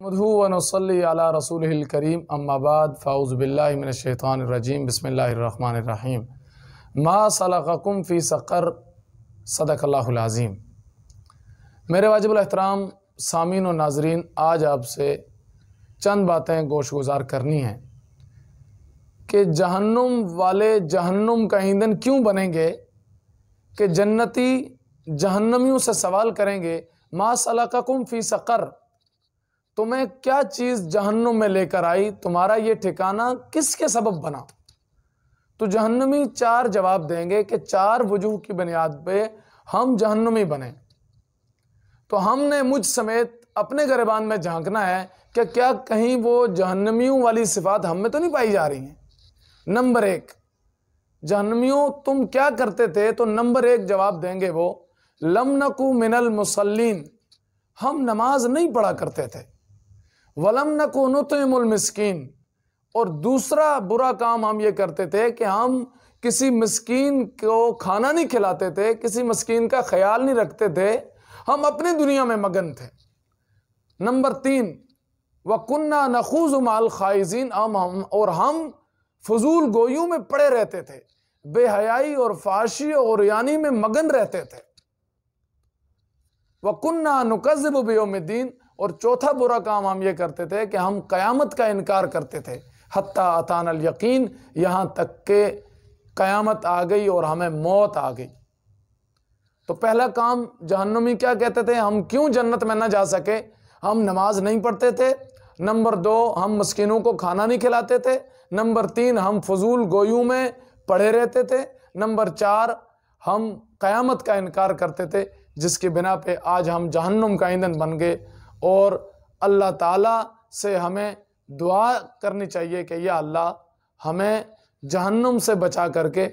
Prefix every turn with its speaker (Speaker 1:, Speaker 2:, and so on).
Speaker 1: मधु व नसल्ली अला रसूलिहिल करीम अम्मा बाद फ़ाउज़ु बिल्लाहि मिनश शैतानिर रजीम बिस्मिल्लाहिर रहमानिर रहीम मा सलक़कुम फ़ी सक़र सदक़ल्लाहुल अज़ीम। मेरे वाजिबुल एहतराम सामीन और नाज़रीन, आज आपसे चंद बातें गोशगुजार करनी हैं कि जहन्नुम वाले जहन्नुम का ईंधन क्यों बनेंगे, कि जन्नती जहन्नमियों से सवाल करेंगे मा सलक़कुम फ़ी सक़र, तुम्हें क्या चीज़ जहन्नुम में लेकर आई, तुम्हारा ये ठिकाना किसके सबब बना। तो जहन्नमी चार जवाब देंगे कि चार वजूह की बुनियाद पे हम जहन्नुमी बने। तो हमने मुझ समेत अपने गिरबान में झांकना है कि क्या कहीं वो जहन्नमियों वाली सिफात हम में तो नहीं पाई जा रही हैं। नंबर एक, जहन्नमियों तुम क्या करते थे, तो नंबर एक जवाब देंगे वो लम नकू मिनल मुसल्लीन, हम नमाज नहीं पढ़ा करते थे। वलम नकू नुतिमुल मिस्कीन, और दूसरा बुरा काम हम ये करते थे कि हम किसी मिस्कीन को खाना नहीं खिलाते थे, किसी मिस्कीन का ख्याल नहीं रखते थे, हम अपनी दुनिया में मगन थे। नंबर तीन, वकुन्ना नखूज़ु माल खाइज़ीन, और हम फजूल गोइयों में पड़े रहते थे, बेहयाई और फाशी और यानी में मगन रहते थे। वकुन्ना नुकज़्ज़िबु बियौमिद्दीन, और चौथा बुरा काम हम ये करते थे कि हम क़यामत का इनकार करते थे। हत्ता अतानल यकीन, यहाँ तक के क़यामत आ गई और हमें मौत आ गई। तो पहला काम जहन्नमी क्या कहते थे, हम क्यों जन्नत में ना जा सके, हम नमाज नहीं पढ़ते थे। नंबर दो, हम मस्कीनों को खाना नहीं खिलाते थे। नंबर तीन, हम फजूल गोयों में पड़े रहते थे। नंबर चार, हम क़यामत का इनकार करते थे, जिसकी बिना पे आज हम जहन्नुम का ईंधन बन गए। और अल्लाह ताला से हमें दुआ करनी चाहिए कि या अल्लाह हमें जहन्नुम से बचा करके